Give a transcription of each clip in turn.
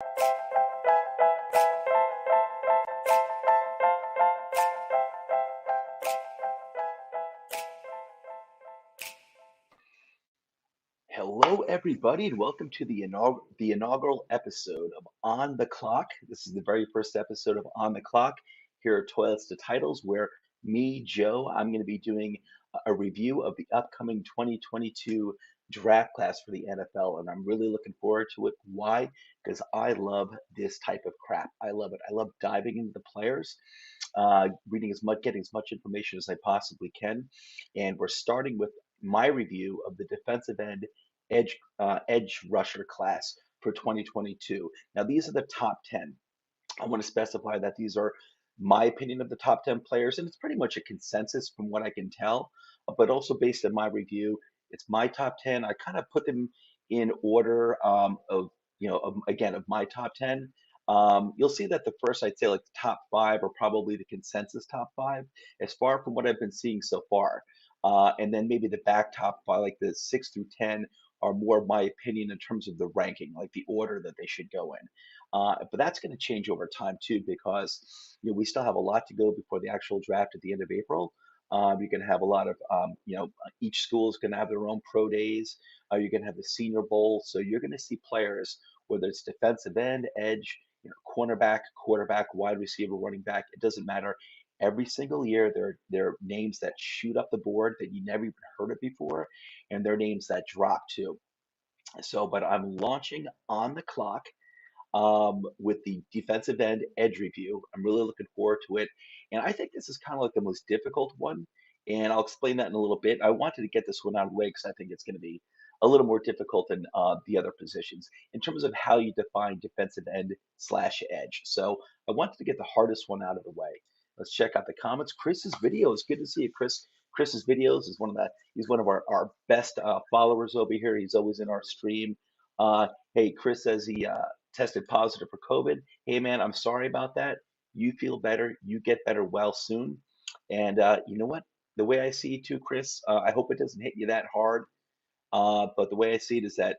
Hello, everybody, and welcome to the inaugural episode of On the Clock. This is the very first episode of On the Clock here at Toilets to Titles, where me, Joe, I'm going to be doing a review of the upcoming 2022 draft class for the NFL, and I'm really looking forward to it. Why? Because I love this type of crap. I love it. I love diving into the players, reading getting as much information as I possibly can, and we're starting with my review of the defensive end edge rusher class for 2022. Now, these are the top 10. I want to specify that these are my opinion of the top 10 players, and it's pretty much a consensus from what I can tell, but also based on my review. It's my top 10. I kind of put them in order again, of my top 10. You'll see that the first, I'd say, like the top five are probably the consensus top five, as far from what I've been seeing so far. And then maybe the back top five, like the 6 through 10, are more my opinion in terms of the ranking, like the order that they should go in. But that's going to change over time too, because we still have a lot to go before the actual draft at the end of April. You're going to have a lot of each school is going to have their own pro days. You're going to have the Senior Bowl, so you're going to see players, whether it's defensive end, edge, cornerback, quarterback, wide receiver, running back. It doesn't matter. Every single year, there are names that shoot up the board that you never even heard of before, and there are names that drop too. So, but I'm launching On the Clock with the defensive end edge review. I'm really looking forward to it. And I think this is kind of like the most difficult one. And I'll explain that in a little bit. I wanted to get this one out of the way because I think it's going to be a little more difficult than the other positions in terms of how you define defensive end slash edge. So I wanted to get the hardest one out of the way. Let's check out the comments. Chris's videos. Good to see you, Chris. Chris's videos is he's one of our best followers over here. He's always in our stream. Hey, Chris says he tested positive for COVID. Hey, man, I'm sorry about that. You feel better. You get better well soon. And you know what? The way I see it too, Chris, I hope it doesn't hit you that hard. But the way I see it is that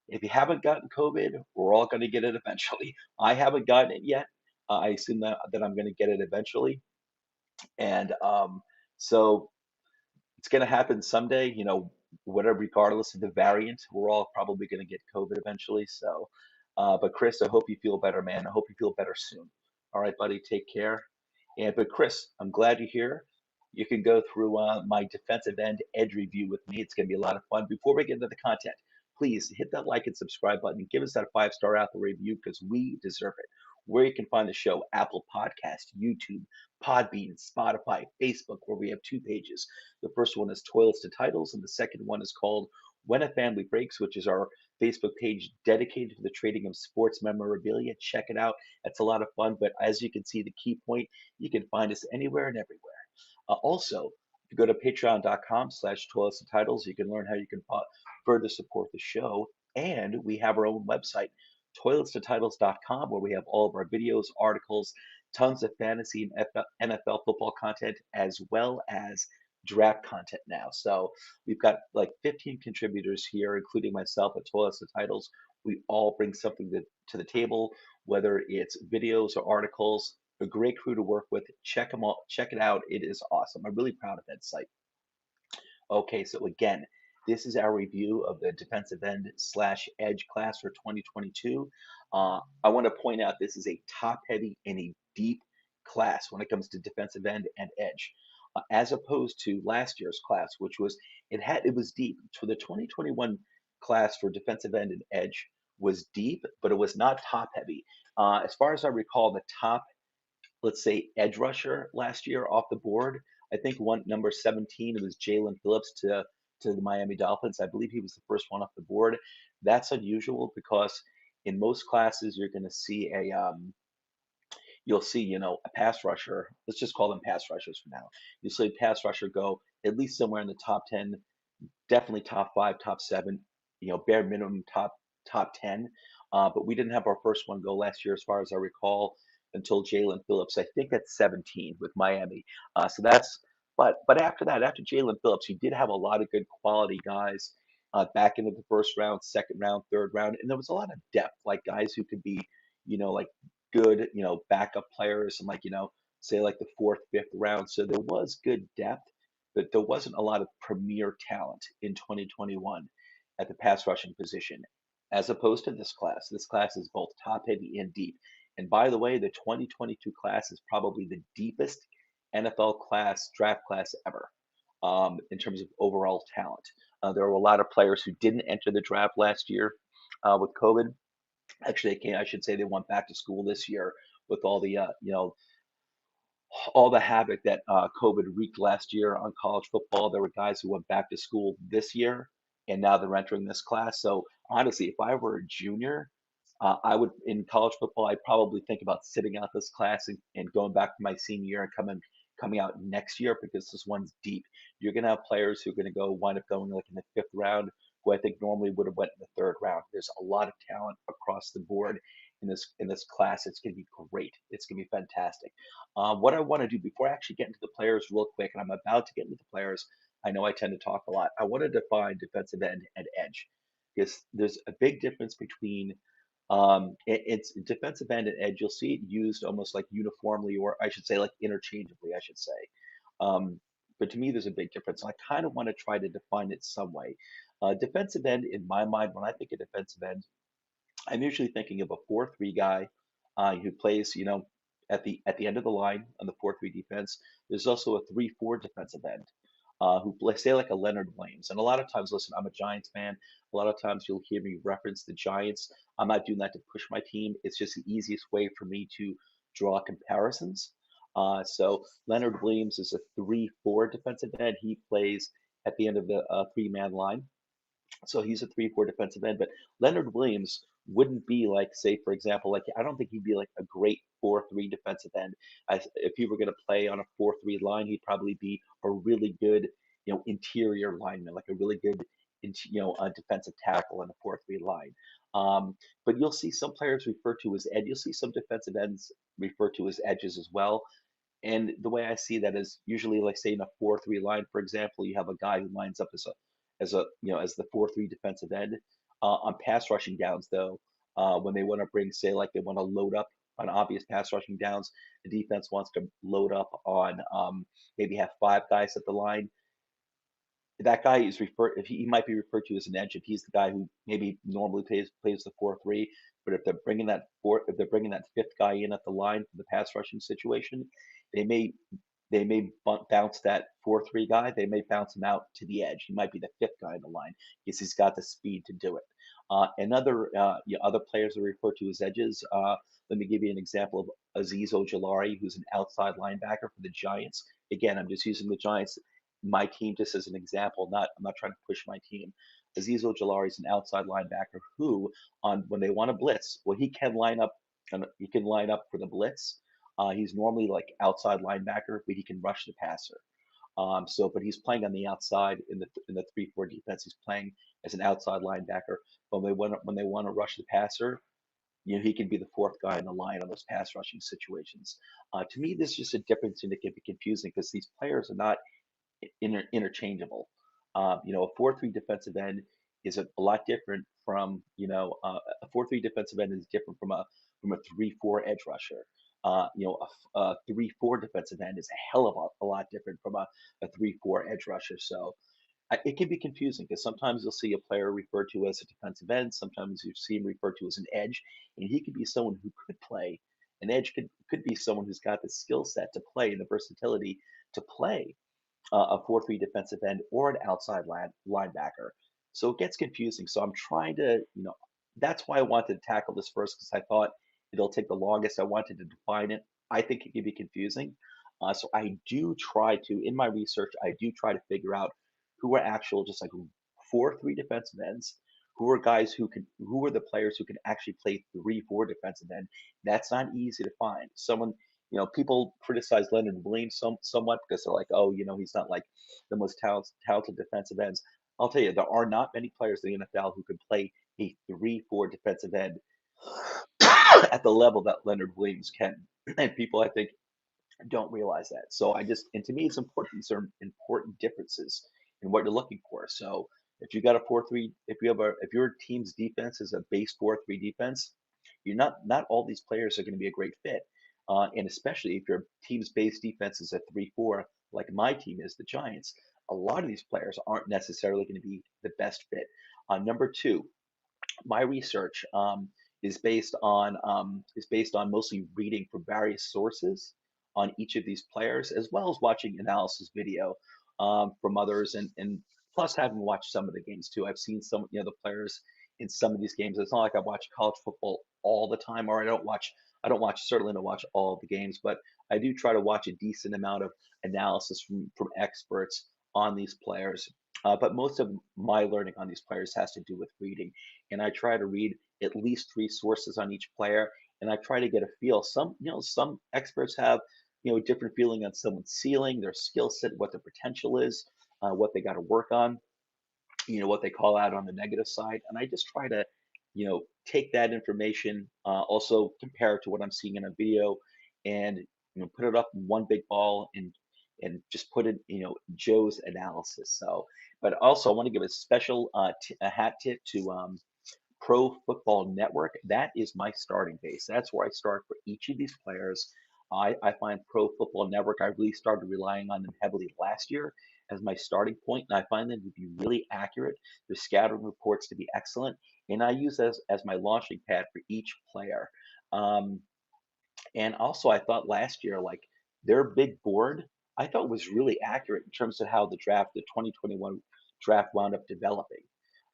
if you haven't gotten COVID, we're all going to get it eventually. I haven't gotten it yet. I assume that I'm going to get it eventually. And so it's going to happen someday, whatever, regardless of the variant, we're all probably going to get COVID eventually. So, but Chris, I hope you feel better, man. I hope you feel better soon. All right, buddy, take care. But Chris, I'm glad you're here. You can go through my defensive end edge review with me. It's going to be a lot of fun. Before we get into the content, please hit that like and subscribe button. Give us that 5-star Apple review because we deserve it. Where you can find the show: Apple Podcast, YouTube, Podbean, Spotify, Facebook, where we have 2 pages. The first one is Toilets to Titles, and the second one is called When a Family Breaks, which is our Facebook page dedicated to the trading of sports memorabilia. Check it out. It's a lot of fun. But as you can see, the key point, you can find us anywhere and everywhere. Also, if you go to patreon.com/toiletstotitles, you can learn how you can further support the show. And we have our own website, toiletstotitles.com, where we have all of our videos, articles, tons of fantasy and NFL football content, as well as draft content now. So we've got like 15 contributors here, including myself at Toilets to Titles. We all bring something to the table, whether it's videos or articles. A great crew to work with. Check them all. Check it out. It is awesome. I'm really proud of that site. Okay, so again, this is our review of the defensive end slash edge class for 2022. I want to point out this is a top heavy and a deep class when it comes to defensive end and edge, as opposed to last year's class, which was it was deep. So the 2021 class for defensive end and edge was deep, but it was not top heavy. As far as I recall, the top, let's say, edge rusher last year off the board. I think one number 17, it was Jalen Phillips to the Miami Dolphins. I believe he was the first one off the board. That's unusual because in most classes you're going to see you'll see, a pass rusher. Let's just call them pass rushers for now. You'll see a pass rusher go at least somewhere in the top 10, definitely top 5, top 7, bare minimum top 10. But we didn't have our first one go last year, as far as I recall, until Jalen Phillips. I think that's 17 with Miami. So that's but after that, after Jalen Phillips, you did have a lot of good quality guys back into the first round, second round, third round, and there was a lot of depth, like guys who could be like good, backup players and say like the fourth, fifth round. So there was good depth, but there wasn't a lot of premier talent in 2021 at the pass rushing position, as opposed to this class. This class is both top heavy and deep. And by the way, the 2022 class is probably the deepest NFL draft class ever in terms of overall talent. There were a lot of players who didn't enter the draft last year with COVID. Actually, I should say they went back to school this year with all the havoc that COVID wreaked last year on college football. There were guys who went back to school this year, and now they're entering this class. So honestly, if I were a junior, I would in college football, I'd probably think about sitting out this class and going back to my senior year and coming out next year because this one's deep. You're gonna have players who are gonna wind up going like in the fifth round, who I think normally would have went in the third round. There's a lot of talent across the board in this class. It's gonna be great. It's gonna be fantastic. What I want to do before I actually get into the players real quick, and I'm about to get into the players, I know I tend to talk a lot. I want to define defensive end and edge because there's a big difference between it's defensive end and edge. You'll see it used almost like uniformly, or I should say like interchangeably, I should say. But to me, there's a big difference. I kind of want to try to define it some way. Defensive end, in my mind, when I think of defensive end, I'm usually thinking of a 4-3 guy who plays, at the end of the line on the 4-3 defense. There's also a 3-4 defensive end who play, say like a Leonard Williams. And a lot of times, listen, I'm a Giants fan. A lot of times you'll hear me reference the Giants. I'm not doing that to push my team. It's just the easiest way for me to draw comparisons. So Leonard Williams is a 3-4 defensive end. He plays at the end of the three-man line. So he's a 3-4 defensive end, but Leonard Williams wouldn't be like, say, for example, like I don't think he'd be like a great 4-3 defensive end. If he were going to play on a 4-3 line, he'd probably be a really good, interior lineman, like a really good, defensive tackle in a 4-3 line. But you'll see some players referred to as edge. You'll see some defensive ends referred to as edges as well. And the way I see that is usually like say in a 4-3 line, for example, you have a guy who lines up as the 4-3 defensive end. On pass rushing downs though, when they want to bring say like they want to load up on obvious pass rushing downs, the defense wants to load up on maybe have five guys at the line. That guy is referred if he might be referred to as an edge if he's the guy who maybe normally plays the 4-3. But if they're bringing that fifth guy in at the line for the pass rushing situation, they may bounce that 4-3 guy. They may bounce him out to the edge. He might be the fifth guy in the line because he's got the speed to do it. Other players are referred to as edges. Let me give you an example of Azizo Jalari, who's an outside linebacker for the Giants. Again, I'm just using the Giants, my team, just as an example. I'm not trying to push my team. Azizo Jalari is an outside linebacker who, on when they want to blitz, well, he can line up. He can line up for the blitz. He's normally like outside linebacker, but he can rush the passer. But he's playing on the outside in the 3-4 defense. He's playing as an outside linebacker. But when they want to rush the passer, he can be the fourth guy in the line on those pass rushing situations. To me, this is just a difference, and it can be confusing because these players are not interchangeable. A 4-3 defensive end is a lot different from a 4-3 defensive end is different from a 3-4 edge rusher. A 3-4 defensive end is a hell of a lot different from a 3-4 edge rusher. So it can be confusing because sometimes you'll see a player referred to as a defensive end, sometimes you see him referred to as an edge, and he could be someone who could play. An edge could be someone who's got the skill set to play and the versatility to play a 4-3 defensive end or an outside linebacker. So it gets confusing. So I'm trying to, that's why I wanted to tackle this first because I thought it'll take the longest. I wanted to define it. I think it can be confusing. So I do try to, in my research, I do try to figure out who are actual just like 4-3 defensive ends, who are the players who can actually play 3-4 defensive end. That's not easy to find. People criticize Leonard Williams somewhat because they're like, oh, he's not like the most talented defensive ends. I'll tell you, there are not many players in the NFL who can play a 3-4 defensive end at the level that Leonard Williams can. And people, I think, don't realize that. And to me, it's important. These are important differences in what you're looking for. So if you got a 4-3, if your team's defense is a base 4-3 defense, Not all these players are going to be a great fit, and especially if your team's base defense is a 3-4, like my team is, the Giants. A lot of these players aren't necessarily going to be the best fit. Number two, my research is based on mostly reading from various sources on each of these players, as well as watching analysis video from others, and plus having watched some of the games too. I've seen some, the players in some of these games. It's not like I watch college football all the time, or certainly don't watch all of the games, but I do try to watch a decent amount of analysis from experts on these players. But most of my learning on these players has to do with reading, and I try to read at least three sources on each player, and I try to get a feel. Some experts have, a different feeling on someone's ceiling, their skill set, what their potential is, what they got to work on, what they call out on the negative side, and I just try to, take that information, also compare it to what I'm seeing in a video, and put it up in one big ball and just put it, Joe's analysis. So, but also I want to give a special a hat tip to Pro Football Network. That is my starting base. That's where I start for each of these players. I find Pro Football Network, I really started relying on them heavily last year as my starting point, and I find them to be really accurate. Their scouting reports to be excellent, and I use as my launching pad for each player. Um, and also, I thought last year, like their big board, I thought was really accurate in terms of how the 2021 draft wound up developing.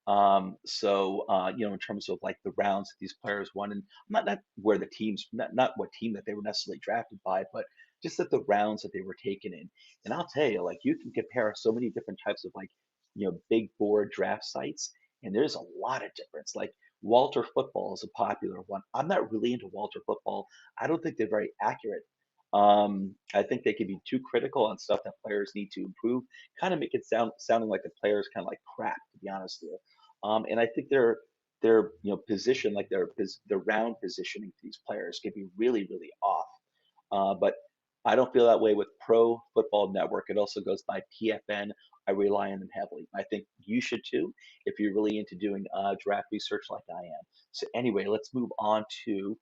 In terms of like the rounds that these players won, and not where the teams, not what team that they were necessarily drafted by, but just that the rounds that they were taken in. And I'll tell you, like you can compare so many different types of like, big board draft sites, and there's a lot of difference. Like Walter Football is a popular one. I'm not really into Walter Football. I don't think they're very accurate. I think they can be too critical on stuff that players need to improve, kind of make it sounding like the players kind of like crap, to be honest with you. And I think their position, like their round positioning for these players, can be really really off. But I don't feel that way with Pro Football Network. It also goes by PFN. I rely on them heavily. I think you should too if you're really into doing draft research like I am. So anyway, let's move on to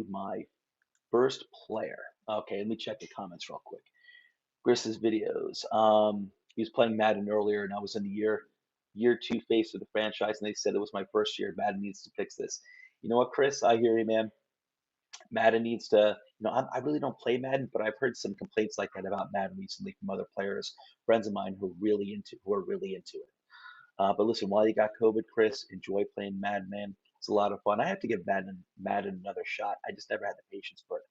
my first player. Okay, let me check the comments real quick. Chris's videos. He was playing Madden earlier, and I was in the year two phase of the franchise, and they said it was my first year. Madden needs to fix this. You know what, Chris? I hear you, man. Madden needs to. I really don't play Madden, but I've heard some complaints like that about Madden recently from other players, friends of mine who are really into it. But listen, while you got COVID, Chris, enjoy playing Madden, man. It's a lot of fun. I have to give Madden another shot. I just never had the patience for it.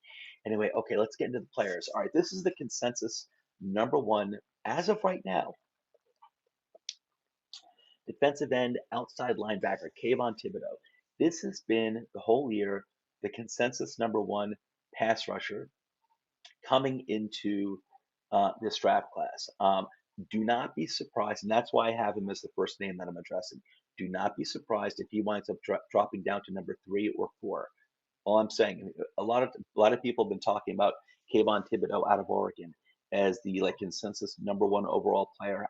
Anyway, okay, let's get into the players. All right, this is the consensus number one as of right now. Defensive end, outside linebacker, Kayvon Thibodeaux. This has been the whole year the consensus number one pass rusher coming into this draft class. Do not be surprised, and that's why I have him as the first name that I'm addressing. Do not be surprised if he winds up dropping down to number 3 or 4. All I'm saying, a lot of people have been talking about Kayvon Thibodeaux out of Oregon as the like consensus number one overall player.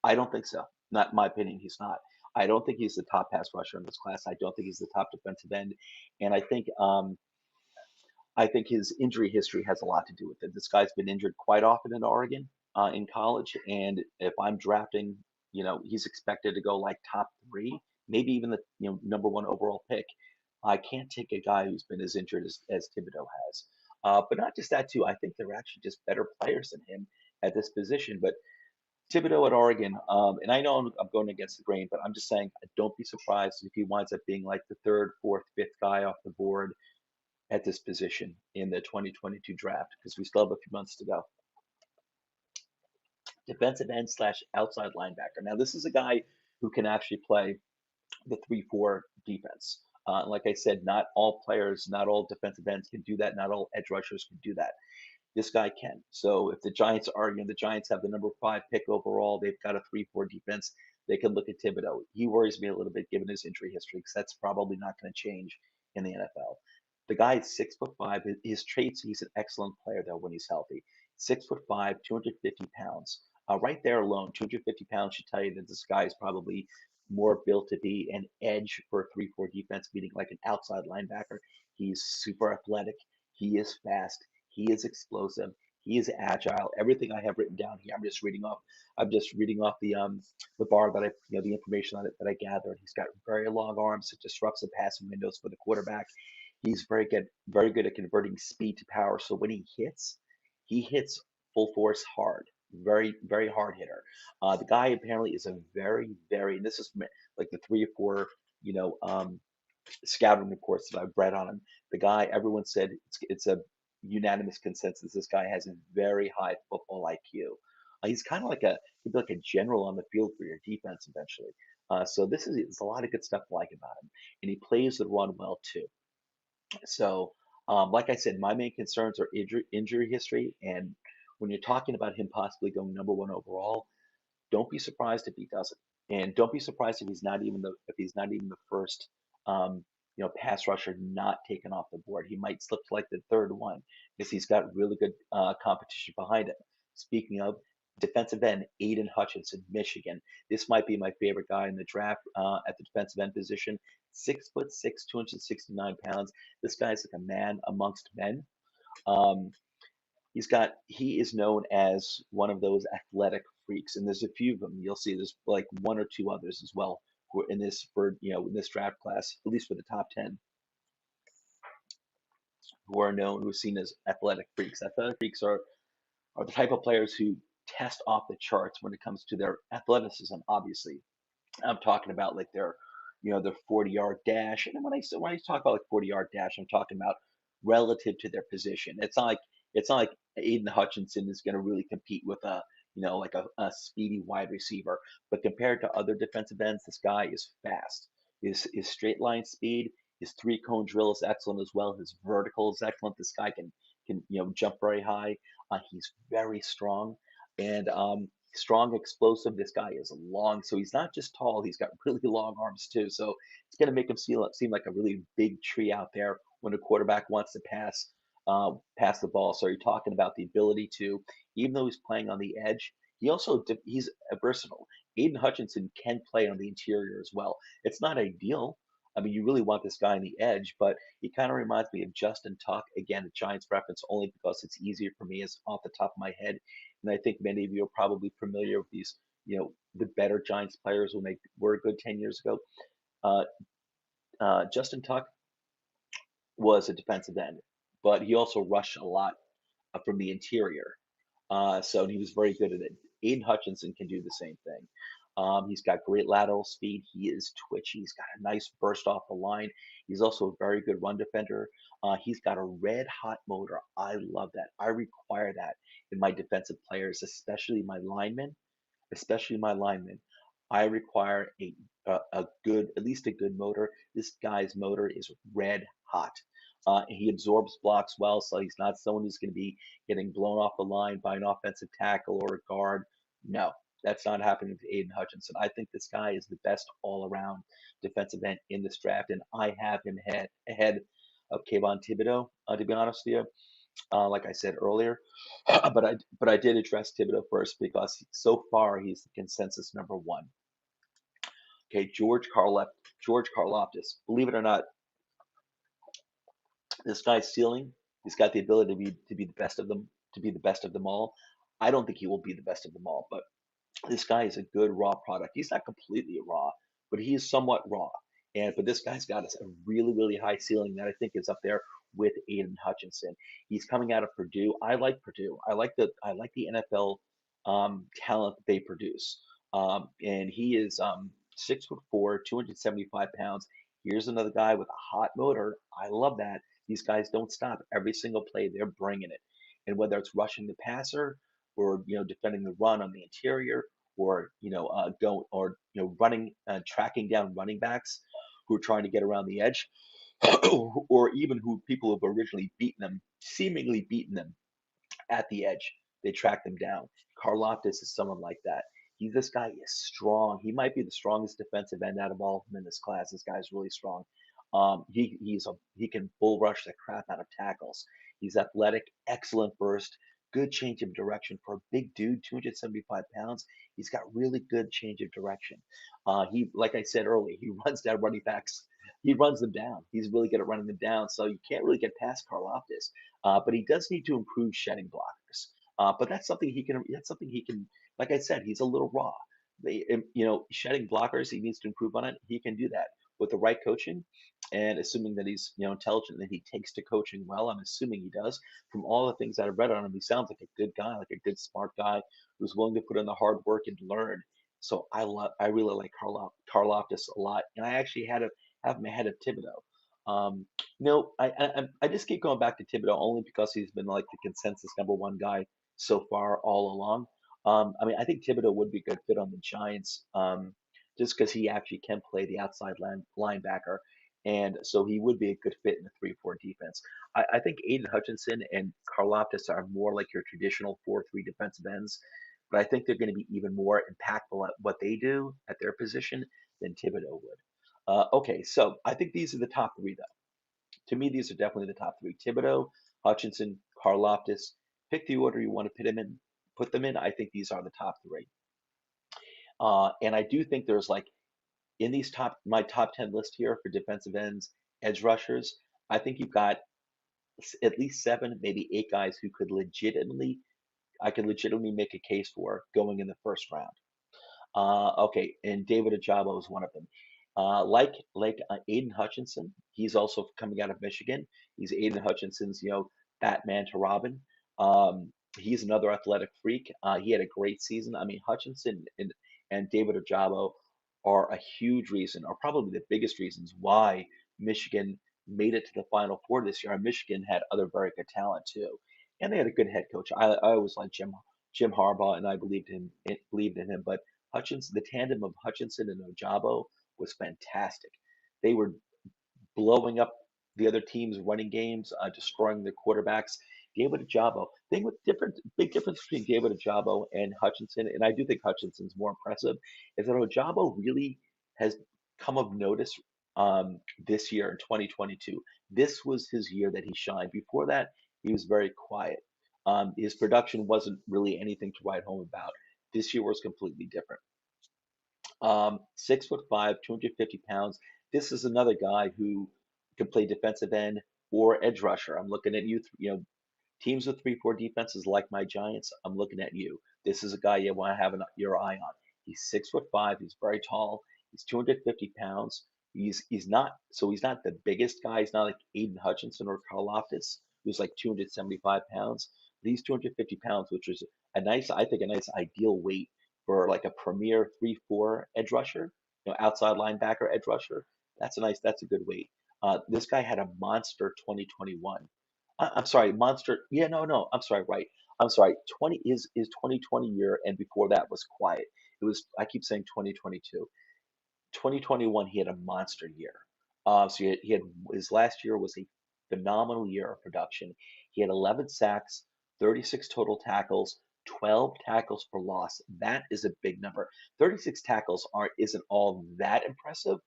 I don't think so. Not in my opinion, he's not. I don't think he's the top pass rusher in this class. I don't think he's the top defensive end, and I think his injury history has a lot to do with it. This guy's been injured quite often in Oregon in college, and if I'm drafting, he's expected to go like top 3, maybe even the number one overall pick. I can't take a guy who's been as injured as Thibodeaux has. But not just that too. I think they're actually just better players than him at this position. But Thibodeaux at Oregon, and I know I'm going against the grain, but I'm just saying, don't be surprised if he winds up being like the third, fourth, fifth guy off the board at this position in the 2022 draft because we still have a few months to go. Defensive end slash outside linebacker. Now, this is a guy who can actually play the 3-4 defense. Like I said, not all players, not all defensive ends can do that. Not all edge rushers can do that. This guy can. So if the Giants are, the Giants have the number 5 pick overall, they've got a 3-4 defense. They can look at Thibodeaux. He worries me a little bit given his injury history because that's probably not going to change in the NFL. The guy is 6'5". His traits, he's an excellent player though when he's healthy. 6'5", 250 pounds. Right there alone, 250 pounds should tell you that this guy is probably more built to be an edge for a 3-4 defense, meaning like an outside linebacker. He's super athletic. He is fast. He is explosive. He is agile. Everything I have written down here, I'm just reading off. I'm just reading off the bar that the information on it that I gathered. He's got very long arms. It disrupts the passing windows for the quarterback. He's very good at converting speed to power. So when he hits full force hard. Very hard hitter. The guy apparently is a and this is like the 3 or 4, you know, scouting reports that I've read on him. The guy, everyone said it's a unanimous consensus. This guy has a very high football IQ. He's kind of like he'd be like a general on the field for your defense eventually. So there's a lot of good stuff to like about him, and he plays the run well too. So, like I said, my main concerns are injury history, and when you're talking about him possibly going #1 overall, don't be surprised if he doesn't, and don't be surprised if he's not even the first, pass rusher not taken off the board. He might slip to like the third one because he's got really good competition behind him. Speaking of defensive end, Aiden Hutchinson, Michigan. This might be my favorite guy in the draft at the defensive end position. 6'6", 269 pounds. This guy's like a man amongst men. Um, he is known as one of those athletic freaks, and there's a few of them. You'll see there's like one or two others as well who are in this draft class, at least for the top 10, who are seen as athletic freaks. Athletic freaks are the type of players who test off the charts when it comes to their athleticism. Obviously, I'm talking about like their 40-yard dash. And when I talk about like 40-yard dash, I'm talking about relative to their position. It's not like Aiden Hutchinson is going to really compete with like a speedy wide receiver. But compared to other defensive ends, this guy is fast. His straight line speed, his 3-cone drill is excellent as well. His vertical is excellent. This guy can jump very high. He's very strong and strong, explosive. This guy is long, so he's not just tall. He's got really long arms too. So it's going to make him seem like a really big tree out there when a quarterback wants to pass the ball. So you're talking about the ability to, even though he's playing on the edge, he's versatile. Aiden Hutchinson can play on the interior as well. It's not ideal. I mean, you really want this guy on the edge, but he kind of reminds me of Justin Tuck. Again, a Giants reference only because it's easier for me as off the top of my head. And I think many of you are probably familiar with these, the better Giants players when they were good 10 years ago. Uh, Justin Tuck was a defensive end, but he also rushed a lot from the interior. So he was very good at it. Aiden Hutchinson can do the same thing. He's got great lateral speed. He is twitchy. He's got a nice burst off the line. He's also a very good run defender. He's got a red hot motor. I love that. I require that in my defensive players, especially my linemen. I require a good, at least a good motor. This guy's motor is red hot. He absorbs blocks well, so he's not someone who's going to be getting blown off the line by an offensive tackle or a guard. No, that's not happening to Aiden Hutchinson. I think this guy is the best all-around defensive end in this draft, and I have him ahead of Kayvon Thibodeaux, to be honest with you. Like I said earlier, but I did address Thibodeaux first because so far he's the consensus #1. Okay, George Karlaftis. Believe it or not, this guy's ceiling. He's got the ability to be the best of them, to be the best of them all. I don't think he will be the best of them all, but this guy is a good raw product. He's not completely raw, but he is somewhat raw. But this guy's got a really high ceiling that I think is up there with Aiden Hutchinson. He's coming out of Purdue. I like Purdue. I like the NFL talent that they produce. And he is 6'4", 275 pounds. Here's another guy with a hot motor. I love that. These guys don't stop. Every single play, they're bringing it. And whether it's rushing the passer or defending the run on the interior, or going or running, tracking down running backs who are trying to get around the edge, or even who people have originally seemingly beaten them at the edge. They track them down. Karlaftis is someone like that. This guy is strong. He might be the strongest defensive end out of all of them in this class. This guy's really strong. He can bull rush the crap out of tackles. He's athletic, excellent burst, good change of direction for a big dude, 275 pounds. He's got really good change of direction. Like I said earlier, he runs down running backs. He runs them down. He's really good at running them down. So you can't really get past Karlaftis. But he does need to improve shedding blockers. But that's something he can. That's something he can. Like I said, he's a little raw. Shedding blockers, he needs to improve on it. He can do that with the right coaching, and assuming that he's intelligent, that he takes to coaching well. I'm assuming he does. From all the things that I've read on him, he sounds like a good guy, like a good smart guy who's willing to put in the hard work and learn. So I really like Karlaftis a lot, and I actually have him ahead of Thibodeaux. No, I just keep going back to Thibodeaux only because he's been like the consensus number one guy so far all along. I mean, I think Thibodeaux would be a good fit on the Giants, just because he actually can play the outside linebacker, and so he would be a good fit in the 3-4 defense. I think Aiden Hutchinson and Karlaftis are more like your traditional 4-3 defensive ends, but I think they're going to be even more impactful at what they do at their position than Thibodeaux would. Okay, so I think these are the top three, though. To me, these are definitely the top three: Thibodeaux, Hutchinson, Karlaftis. Pick the order you want to put them in. I think these are the top three. And I do think there's like in my top 10 list here for defensive ends, edge rushers. I think you've got at least seven, maybe eight guys who I could legitimately make a case for going in the first round. Okay, and David Ojabo is one of them. Aiden Hutchinson, he's also coming out of Michigan. He's Aiden Hutchinson's, Batman to Robin. He's another athletic freak. He had a great season. I mean, Hutchinson and David Ojabo are a huge reason, or probably the biggest reasons why Michigan made it to the Final Four this year. And Michigan had other very good talent too, and they had a good head coach. I always liked Jim Harbaugh, and I believed in him. But the tandem of Hutchinson and Ojabo was fantastic. They were blowing up the other team's running games, destroying their quarterbacks. David Ojabo, big difference between David Ojabo and Hutchinson, and I do think Hutchinson's more impressive, is that Ojabo really has come of notice this year in 2022. This was his year that he shined. Before that, he was very quiet. His production wasn't really anything to write home about. This year was completely different. 6'5", 250 pounds. This is another guy who can play defensive end or edge rusher. I'm looking at you, teams with 3-4 defenses like my Giants. I'm looking at you. This is a guy you want to have your eye on. He's 6'5". He's very tall. He's 250 pounds. He's not the biggest guy. He's not like Aiden Hutchinson or Karlaftis, who's like 275 pounds. But he's 250 pounds, which is I think a nice ideal weight for like a premier 3-4 edge rusher, outside linebacker edge rusher. That's a good weight. This guy had a monster 2021. I'm sorry, monster. Yeah, no, I'm sorry, right. I'm sorry. 2020 year, and before that was quiet. I keep saying 2022. 2021, he had a monster year. So he had his last year was a phenomenal year of production. He had 11 sacks, 36 total tackles, 12 tackles for loss. That is a big number. 36 tackles isn't all that impressive,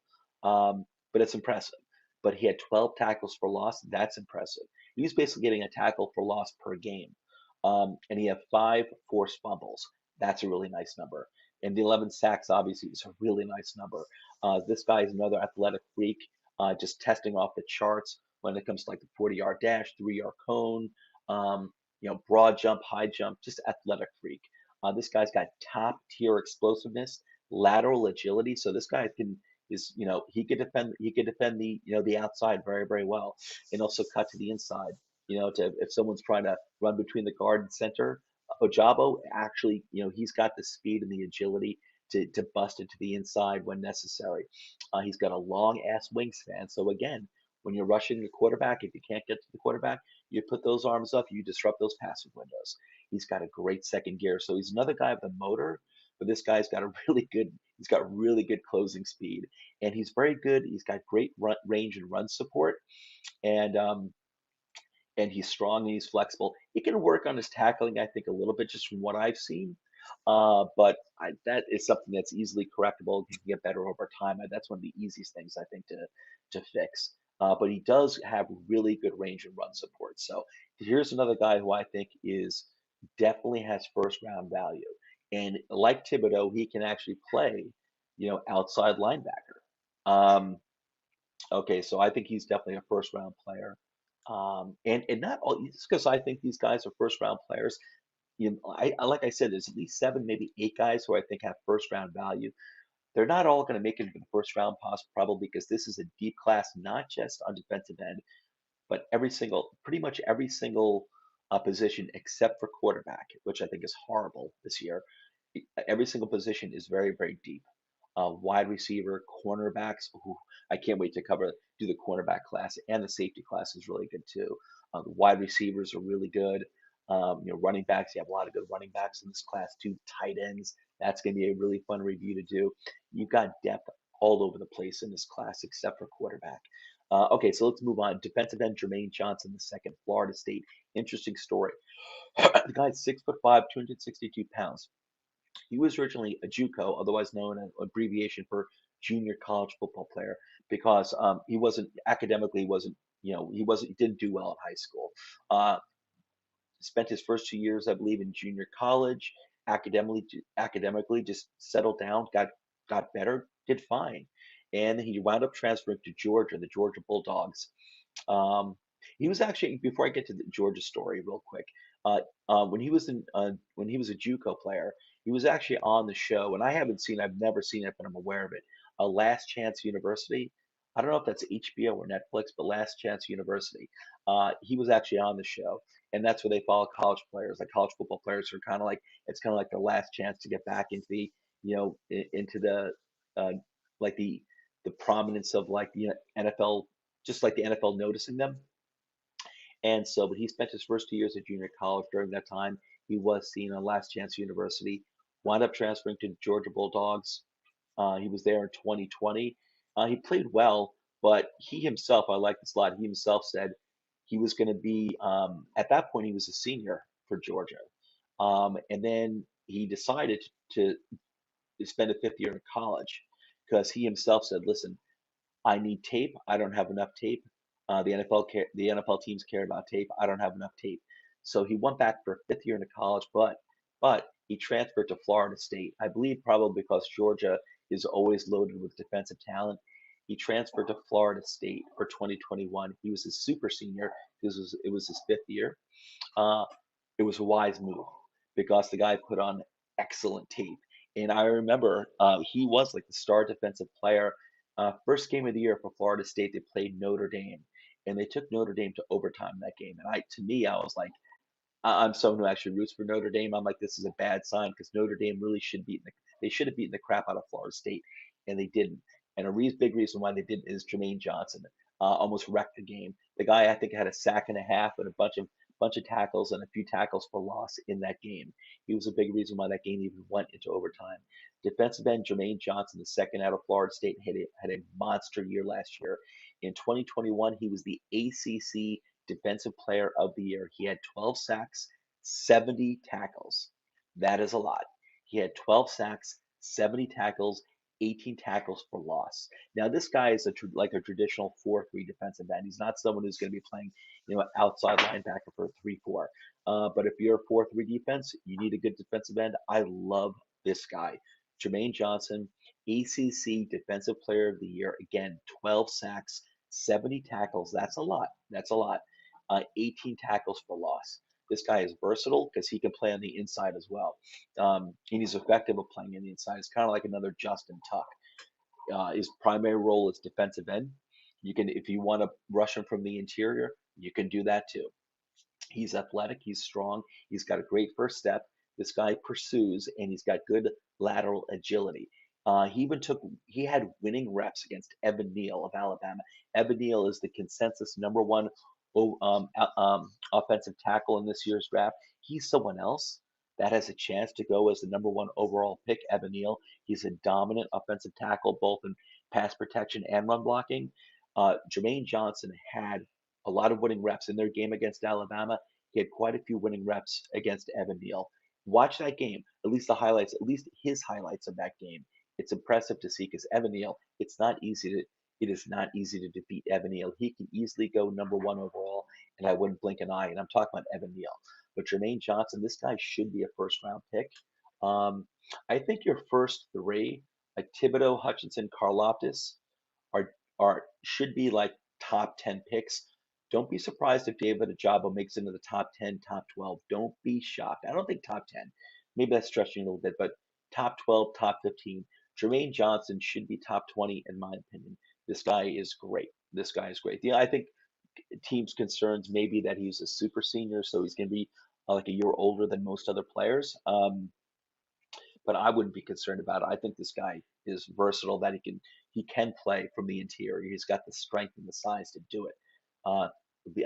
but it's impressive. But he had 12 tackles for loss. That's impressive. He was basically getting a tackle for loss per game. And he had 5 forced fumbles. That's a really nice number. And the 11 sacks, obviously, is a really nice number. This guy is another athletic freak, just testing off the charts when it comes to like the 40-yard dash, 3-yard cone, broad jump, high jump, just athletic freak. This guy's got top tier explosiveness, lateral agility. So this guy he could defend the outside very, very well, and also cut to the inside. If someone's trying to run between the guard and center, Ojabo actually, he's got the speed and the agility to bust into the inside when necessary. He's got a long ass wingspan. So again, when you're rushing the quarterback, if you can't get to the quarterback, you put those arms up, you disrupt those passing windows. He's got a great second gear. So he's another guy with a motor, but this guy's got he's got really good closing speed, and he's very good. He's got great range and run support, and he's strong and he's flexible. He can work on his tackling, I think, a little bit just from what I've seen. But that is something that's easily correctable. He can get better over time. That's one of the easiest things I think to fix. But he does have really good range and run support. So here's another guy who I think is definitely has first round value. And like Thibodeaux, he can actually play, outside linebacker. Um, okay, so I think he's definitely a first round player. And not all just because I think these guys are first round players. Like I said, there's at least seven, maybe eight guys who I think have first round value. They're not all going to make it into the first round, probably because this is a deep class, not just on defensive end, but pretty much every single position except for quarterback, which I think is horrible this year. Every single position is very, very deep. Wide receiver, cornerbacks. Ooh, I can't wait to do the cornerback class, and the safety class is really good too. The wide receivers are really good. Running backs. You have a lot of good running backs in this class too. Tight ends. That's going to be a really fun review to do. You've got depth all over the place in this class, except for quarterback. Okay, so let's move on. Defensive end Jermaine Johnson, the second, Florida State. Interesting story. The guy's 6'5", 262 pounds. He was originally a JUCO, otherwise known as abbreviation for junior college football player, because he wasn't academically wasn't he didn't do well in high school. Uh, Spent his first 2 years, I believe, in junior college. Academically, just settled down, got better, did fine, and he wound up transferring to Georgia, the Georgia Bulldogs. Um, he was actually, before I get to the Georgia story, real quick. When he was a JUCO player, he was actually on the show, and I've never seen it, but I'm aware of it. Last Chance University. I don't know if that's HBO or Netflix, but Last Chance University. He was actually on the show, and that's where they follow college players, like college football players, who are kind of like it's kind of like their last chance to get back into into the uh, like the prominence of like the NFL, just like the NFL noticing them. And so, but he spent his first 2 years at junior college. During that time, he was seen on Last Chance University, wound up transferring to Georgia Bulldogs. He was there in 2020. He played well, but he himself, I like this a lot. He himself said he was going to be, at that point, he was a senior for Georgia. And then he decided to spend a fifth year in college because he himself said, listen, I need tape. I don't have enough tape. The NFL teams care about tape. I don't have enough tape. So he went back for a fifth year into college, but he transferred to Florida State. I believe probably because Georgia is always loaded with defensive talent. He transferred to Florida State for 2021. He was a super senior. It was his fifth year. Uh, it was a wise move because the guy put on excellent tape. And I remember he was like the star defensive player. First game of the year for Florida State, they played Notre Dame, and they took Notre Dame to overtime that game. And to me, I was like, I'm someone who actually roots for Notre Dame. I'm like, this is a bad sign because Notre Dame really they should have beaten the crap out of Florida State, and they didn't. And big reason why they didn't is Jermaine Johnson almost wrecked the game. The guy I think had a sack and a half and a bunch of tackles and a few tackles for loss in that game. He was a big reason why that game even went into overtime. Defensive end Jermaine Johnson, the second out of Florida State, had a monster year last year. In 2021, he was the ACC Defensive Player of the Year. He had 12 sacks, 70 tackles. That is a lot. He had 12 sacks, 70 tackles, 18 tackles for loss. Now, this guy is like a traditional 4-3 defensive end. He's not someone who's going to be playing, outside linebacker for a 3-4. But if you're a 4-3 defense, you need a good defensive end. I love this guy. Jermaine Johnson, ACC Defensive Player of the Year. Again, 12 sacks, 70 tackles. That's a lot. That's a lot. 18 tackles for loss. This guy is versatile because he can play on the inside as well. And he's effective at playing on the inside. It's kind of like another Justin Tuck. His primary role is defensive end. If you want to rush him from the interior, you can do that too. He's athletic, he's strong, he's got a great first step. This guy pursues, and he's got good lateral agility. He had winning reps against Evan Neal of Alabama. Evan Neal is the consensus number one offensive tackle in this year's draft. He's someone else that has a chance to go as the number one overall pick. Evan Neal. He's a dominant offensive tackle, both in pass protection and run blocking. Jermaine Johnson had a lot of winning reps in their game against Alabama. He had quite a few winning reps against Evan Neal. Watch that game, at least the highlights, at least his highlights of that game. It's impressive to see because Evan Neal, it is not easy to defeat Evan Neal. He can easily go number one overall, and I wouldn't blink an eye. And I'm talking about Evan Neal. But Jermaine Johnson, this guy should be a first round pick. Um, I think your first three, like Thibodeaux, Hutchinson, Karlaftis, are should be like top 10 picks. Don't be surprised if David Ojabo makes it into the top 10, top 12. Don't be shocked. I don't think top 10. Maybe that's stretching a little bit, but top 12, top 15. Jermaine Johnson should be top 20 in my opinion. This guy is great. This guy is great. Yeah, I think teams' concerns maybe that he's a super senior, so he's going to be like a year older than most other players. But I wouldn't be concerned about it. I think this guy is versatile. That he can play from the interior. He's got the strength and the size to do it. Uh,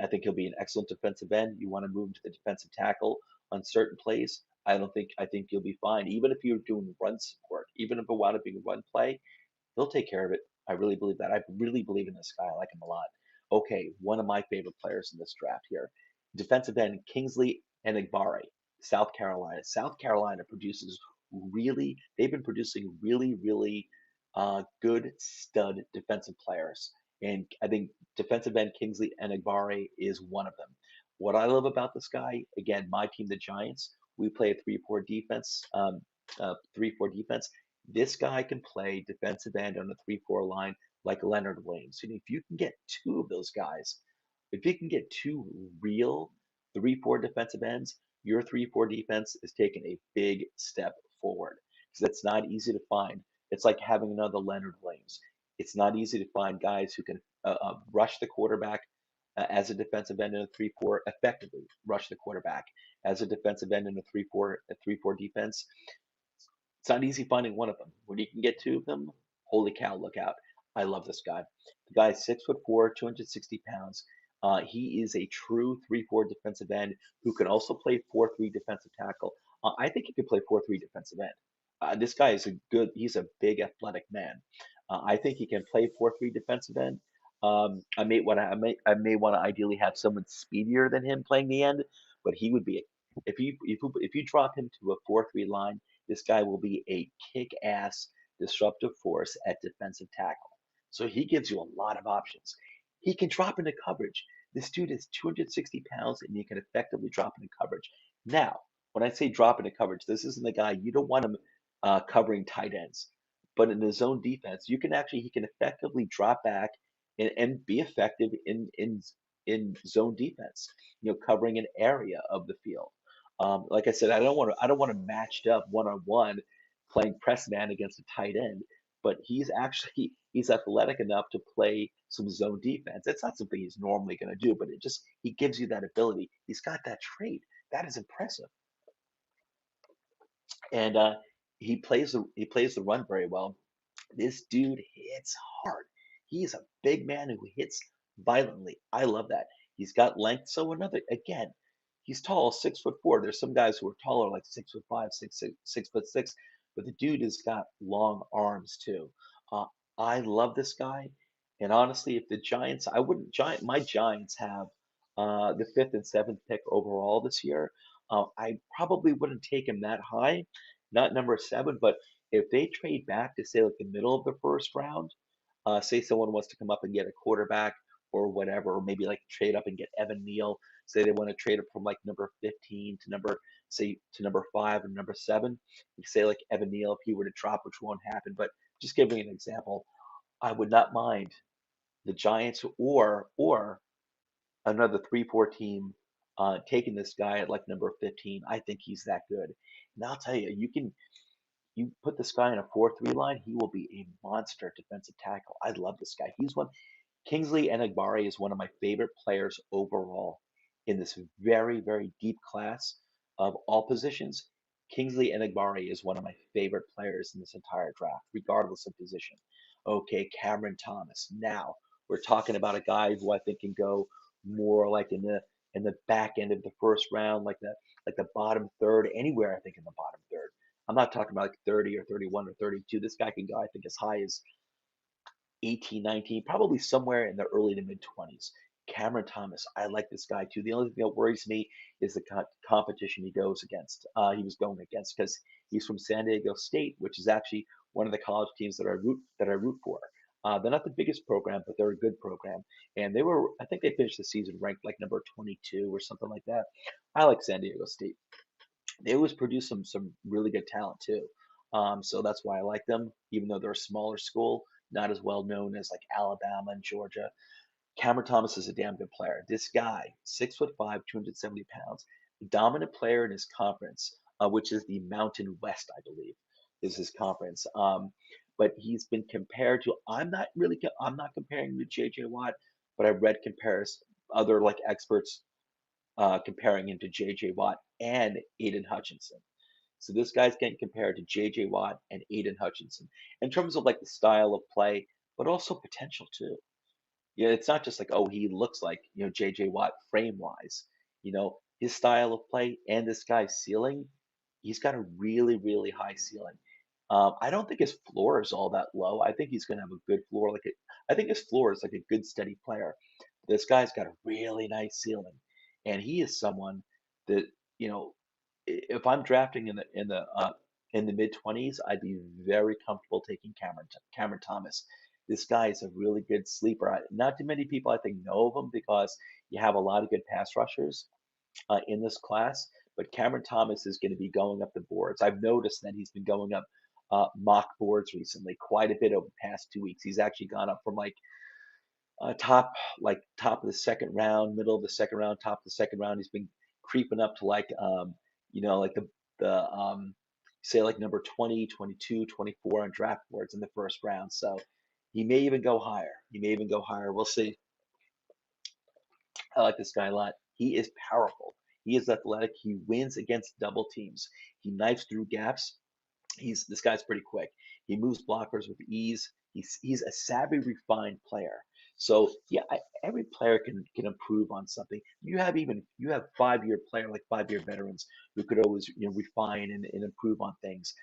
I think he'll be an excellent defensive end. You want to move him to the defensive tackle on certain plays. I think you'll be fine. Even if you're doing run support, even if it wound up being a run play, he'll take care of it. I really believe that. I really believe in this guy. I like him a lot. Okay, one of my favorite players in this draft here, defensive end Kingsley Enagbare, South Carolina. South Carolina produces they've been producing really good stud defensive players. And I think defensive end Kingsley Enagbare is one of them. What I love about this guy, again, my team, the Giants, we play a 3-4 defense, 3-4 defense. This guy can play defensive end on the 3-4 line like Leonard Williams. And if you can get two of those guys, if you can get two real 3-4 defensive ends, your 3-4 defense is taking a big step forward because that's not easy to find. It's like having another Leonard Williams. It's not easy to find guys who can rush the quarterback as a defensive end in a 3-4, effectively rush the quarterback as a defensive end in a 3-4 defense. It's not easy finding one of them. When you can get two of them, holy cow, look out. I love this guy. The guy's 6'4", 260 pounds. He is a true 3-4 defensive end who can also play 4-3 defensive tackle. I think he could play 4-3 defensive end. This guy is he's a big athletic man. I think he can play 4-3 defensive end. I may want to ideally have someone speedier than him playing the end, but he would be if you drop him to a 4-3 line, this guy will be a kick-ass disruptive force at defensive tackle. So he gives you a lot of options. He can drop into coverage. This dude is 260 pounds and he can effectively drop into coverage. Now, when I say drop into coverage, this isn't the guy you don't want him covering tight ends. But in the zone defense, he can effectively drop back and be effective in zone defense, covering an area of the field. Like I said, I don't want to matched up one on one playing press man against a tight end, but he's athletic enough to play some zone defense. It's not something he's normally going to do, but he gives you that ability. He's got that trait. That is impressive, and he plays the run very well. This dude hits hard. He's a big man who hits violently. I love that. He's got length. So again, he's tall, 6'4". There's some guys who are taller, like 6'5", 6'6", but the dude has got long arms too. Uh, I love this guy. And honestly, if the Giants, I wouldn't my Giants have the fifth and seventh pick overall this year. I probably wouldn't take him that high, not number 7, but if they trade back to say like the middle of the first round, say someone wants to come up and get a quarterback or whatever, or maybe like trade up and get Evan Neal. Say they want to trade up from like number 15 to number 5 and number 7. You say like Evan Neal if he were to drop, which won't happen, but just giving an example, I would not mind the Giants or another 3-4 team taking this guy at like number 15. I think he's that good. And I'll tell you, you put this guy in a 4-3 line, he will be a monster defensive tackle. I love this guy. Kingsley Enagbare is one of my favorite players overall in this very deep class of all positions. Kingsley Enagbare is one of my favorite players in this entire draft, regardless of position. Okay, Cameron Thomas. Now we're talking about a guy who I think can go more like in the back end of the first round, like the bottom third, anywhere I think in the bottom third. I'm not talking about like 30 or 31 or 32. This guy can go, I think, as high as 18, 19, probably somewhere in the early to mid 20s. Cameron Thomas, I like this guy too. The only thing that worries me is the competition he was going against, because he's from San Diego State, which is actually one of the college teams that I root for. They're not the biggest program, but they're a good program. And they were, I think they finished the season ranked like number 22 or something like that. I like San Diego State. They always produce some really good talent too. So that's why I like them, even though they're a smaller school, not as well known as like Alabama and Georgia. Cameron Thomas is a damn good player. This guy, 6'5", 270 pounds, dominant player in his conference, which is the Mountain West, I believe, is his conference. But he's been compared to. I'm not comparing him to J.J. Watt, but I've read compares other like experts comparing him to J.J. Watt and Aiden Hutchinson. So this guy's getting compared to J.J. Watt and Aiden Hutchinson in terms of like the style of play, but also potential too. Yeah, it's not just like, oh, he looks like, J.J. Watt frame wise. His style of play and this guy's ceiling, he's got a really, really high ceiling. I don't think his floor is all that low. I think he's going to have a good floor. I think his floor is like a good steady player. This guy's got a really nice ceiling, and he is someone that you know, if I'm drafting in the mid 20s, I'd be very comfortable taking Cameron Thomas. This guy is a really good sleeper. Not too many people I think know of him because you have a lot of good pass rushers in this class, but Cameron Thomas is going to be going up the boards. I've noticed that he's been going up mock boards recently, quite a bit over the past 2 weeks. He's actually gone up from top of the second round, middle of the second round, top of the second round. He's been creeping up to like the say like number 20, 22, 24 on draft boards in the first round. So he may even go higher. He may even go higher. We'll see. I like this guy a lot. He is powerful. He is athletic. He wins against double teams. He knifes through gaps. This guy's pretty quick. He moves blockers with ease. He's a savvy, refined player. So yeah, every player can improve on something. You have 5-year player like 5-year veterans who could always refine and improve on things.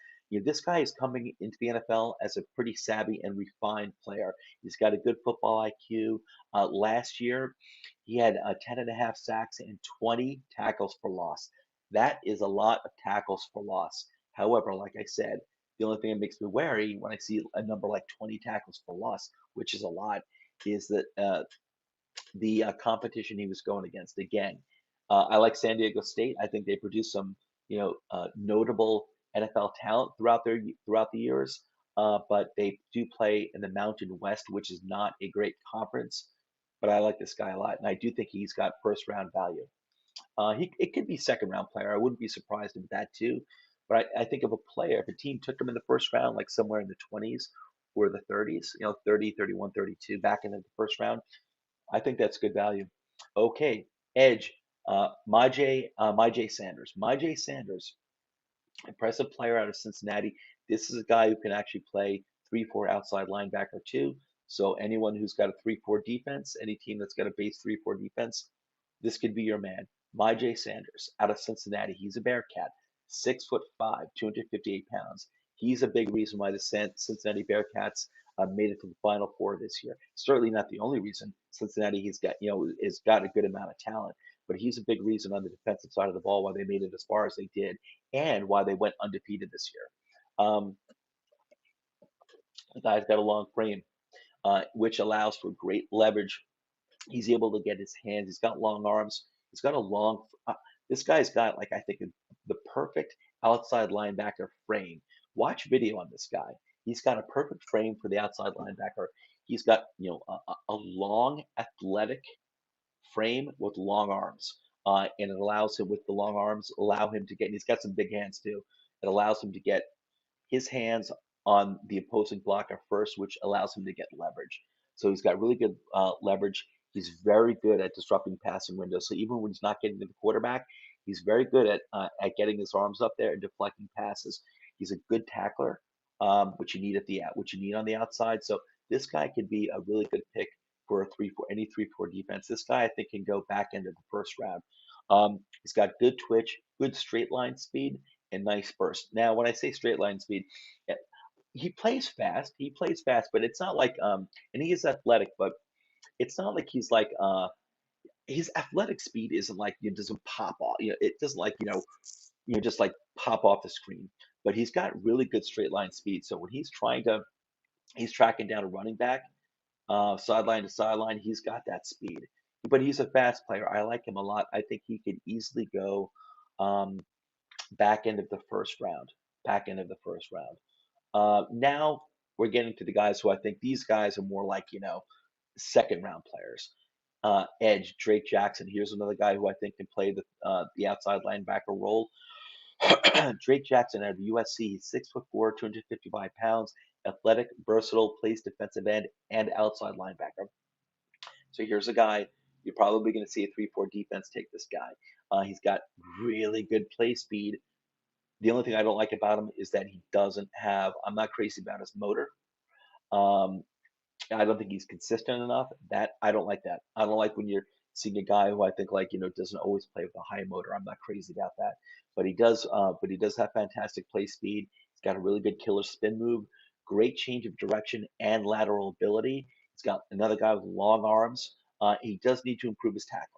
This guy is coming into the NFL as a pretty savvy and refined player. He's got a good football IQ. Last year, he had 10.5 sacks and 20 tackles for loss. That is a lot of tackles for loss. However, like I said, the only thing that makes me wary when I see a number like 20 tackles for loss, which is a lot, is that the competition he was going against. Again, I like San Diego State. I think they produce some, notable NFL talent throughout the years. But they do play in the Mountain West, which is not a great conference. But I like this guy a lot, and I do think he's got first round value. It could be second round player. I wouldn't be surprised with that too. But I think of a player, if a team took him in the first round, like somewhere in the 20s or the 30s, 30, 31, 32, back into the first round, I think that's good value. Okay, edge. My J Sanders. My J Sanders, impressive player out of Cincinnati. This is a guy who can actually play 3-4 outside linebacker too. So anyone who's got a 3-4 defense, any team that's got a base 3-4 defense, this could be your man. My J Sanders out of Cincinnati. He's a Bearcat, 6'5", 258 pounds. He's a big reason why the Cincinnati Bearcats made it to the Final Four this year. Certainly not the only reason. Cincinnati has got a good amount of talent, but he's a big reason on the defensive side of the ball why they made it as far as they did and why they went undefeated this year. The guy's got a long frame, which allows for great leverage. He's able to get his hands. He's got long arms. He's got a long. This guy's got like I think the perfect outside linebacker frame. Watch video on this guy. He's got a perfect frame for the outside linebacker. He's got a long athletic frame with long arms, and it allows him with the long arms allow him to get. And he's got some big hands too. It allows him to get his hands on the opposing blocker first, which allows him to get leverage. So he's got really good leverage. He's very good at disrupting passing windows. So even when he's not getting to the quarterback, he's very good at getting his arms up there and deflecting passes. He's a good tackler, which you need on the outside. So this guy could be a really good pick for any 3-4 defense. This guy I think can go back into the first round. He's got good twitch, good straight line speed, and nice burst. Now, when I say straight line speed, eh, he plays fast. He plays fast, but it's not like and he is athletic, but it's not like he's like his athletic speed isn't like it doesn't pop off. It doesn't like just like pop off the screen. But he's got really good straight line speed. So when he's tracking down a running back, sideline to sideline. He's got that speed, but he's a fast player. I like him a lot. I think he could easily go um, back end of the first round. Back end of the first round. Now we're getting to the guys who I think these guys are more like, second round players. Edge, Drake Jackson. Here's another guy who I think can play the outside linebacker role. Drake Jackson out of USC. He's 6'4", 255 pounds, athletic, versatile, plays defensive end and outside linebacker. So here's a guy you're probably going to see a 3-4 defense take this guy. He's got really good play speed. The only thing I don't like about him is that he doesn't have. I'm not crazy about his motor. Um, I don't think he's consistent enough. That I don't like that. I don't like when you're seeing a guy who I think doesn't always play with a high motor. I'm not crazy about that. But he does. But he does have fantastic play speed. He's got a really good killer spin move, great change of direction and lateral ability. He's got another guy with long arms. He does need to improve his tackling.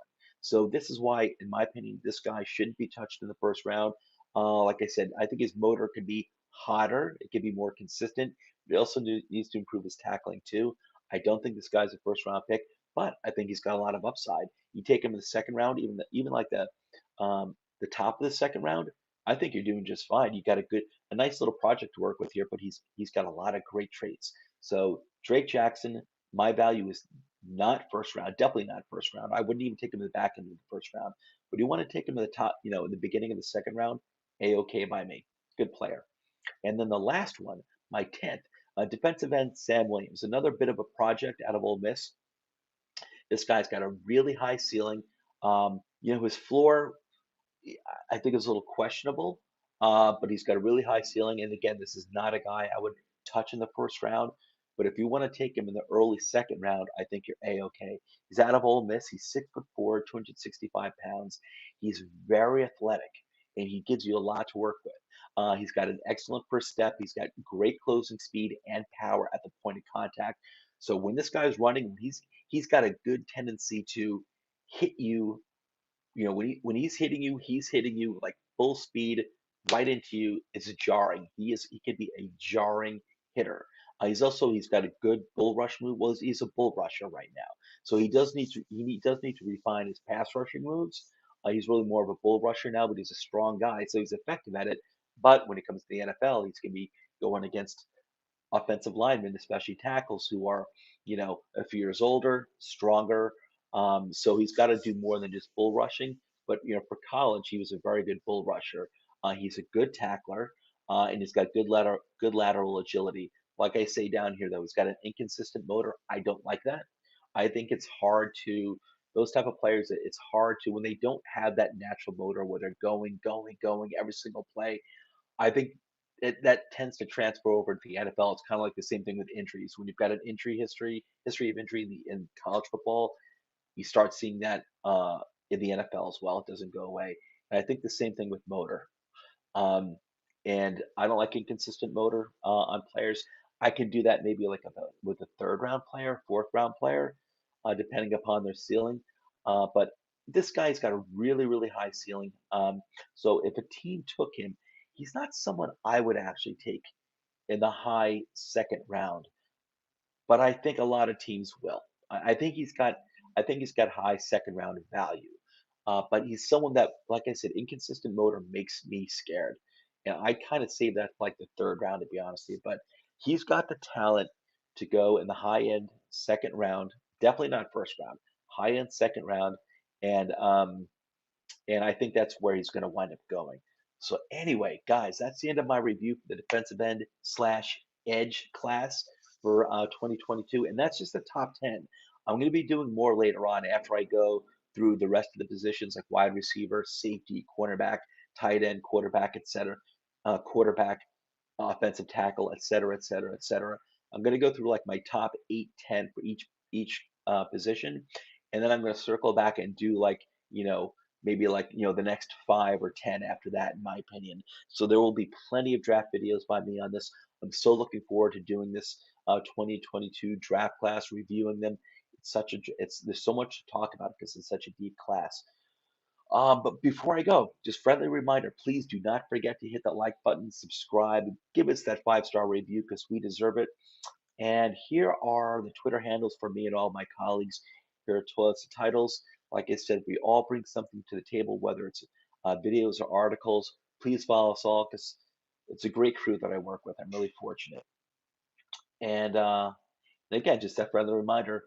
So this is why, in my opinion, this guy shouldn't be touched in the first round. Like I said, I think his motor could be hotter. It could be more consistent. But he also needs to improve his tackling too. I don't think this guy's a first round pick, but I think he's got a lot of upside. You take him in the second round, even like the top of the second round, I think you're doing just fine. You got a nice little project to work with here, but he's got a lot of great traits. So Drake Jackson, my value is not first round, definitely not first round. I wouldn't even take him in the back end of the first round. But you want to take him in the top, in the beginning of the second round, a-okay by me. Good player. And then the last one, my 10th, defensive end Sam Williams, another bit of a project out of Ole Miss. This guy's got a really high ceiling. His floor, I think, is a little questionable, but he's got a really high ceiling. And again, this is not a guy I would touch in the first round. But if you want to take him in the early second round, I think you're a-okay. He's out of Ole Miss. He's 6'4", 265 pounds. He's very athletic, and he gives you a lot to work with. He's got an excellent first step. He's got great closing speed and power at the point of contact. So when this guy's running, he's got a good tendency to hit you. When he's hitting you like full speed right into you. It's jarring. He could be a jarring hitter. He's got a good bull rush move. Well, he's a bull rusher right now, so he does need to refine his pass rushing moves. He's really more of a bull rusher now, but he's a strong guy, so he's effective at it. But when it comes to the NFL, he's going to be going against offensive linemen, especially tackles who are, a few years older, stronger. So he's got to do more than just bull rushing. But for college, he was a very good bull rusher. He's a good tackler, and he's got good lateral agility. Like I say down here, though, he's got an inconsistent motor. I don't like that. I think it's hard to those type of players. It's hard to when they don't have that natural motor where they're going every single play. I think that tends to transfer over to the NFL. It's kind of like the same thing with injuries. When you've got an history of injury in college football, you start seeing that in the NFL as well. It doesn't go away. And I think the same thing with motor. Um, and I don't like inconsistent motor on players. I can do that maybe like with a third round player, fourth round player, depending upon their ceiling. But this guy's got a really, really high ceiling. So if a team took him, he's not someone I would actually take in the high second round, but I think a lot of teams will. I think he's got high second round value. But he's someone that, like I said, inconsistent motor makes me scared. And I kind of save that for like the third round, to be honest with you. But he's got the talent to go in the high end second round, definitely not first round, high end second round. And I think that's where he's going to wind up going. So anyway, guys, that's the end of my review for the defensive end slash edge class for 2022, and that's just the top 10. I'm going to be doing more later on after I go through the rest of the positions like wide receiver, safety, cornerback, tight end, quarterback, etc., quarterback, offensive tackle, etc., etc., etc. I'm going to go through like my top 8, 10 for each position, and then I'm going to circle back and do like maybe like the next 5 or 10 after that, in my opinion. So there will be plenty of draft videos by me on this. I'm so looking forward to doing this 2022 draft class, reviewing them. There's so much to talk about because it's such a deep class. But before I go, just friendly reminder, please do not forget to hit that like button, subscribe, give us that 5-star review because we deserve it. And here are the Twitter handles for me and all my colleagues here at Toilets and Titles. Like I said, we all bring something to the table, whether it's videos or articles. Please follow us all because it's a great crew that I work with. I'm really fortunate. And again, just that friendly reminder,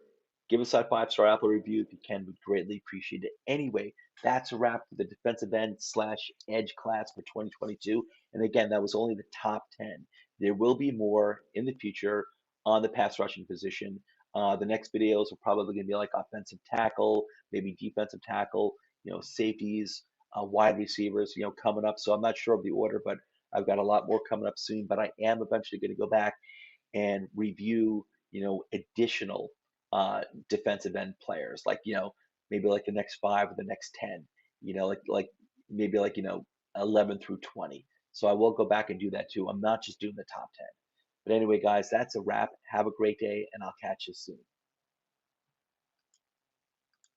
give us that 5-star Apple review if you can. We'd greatly appreciate it. Anyway, that's a wrap for the defensive end slash edge class for 2022. And again, that was only the top 10. There will be more in the future on the pass rushing position. The next videos are probably going to be like offensive tackle, maybe defensive tackle, safeties, wide receivers, coming up. So I'm not sure of the order, but I've got a lot more coming up soon. But I am eventually going to go back and review, additional defensive end players, like maybe like the next 5 or the next 10, like maybe like 11 through 20. So I will go back and do that too. I'm not just doing the top 10. But anyway, guys, that's a wrap. Have a great day, and I'll catch you soon.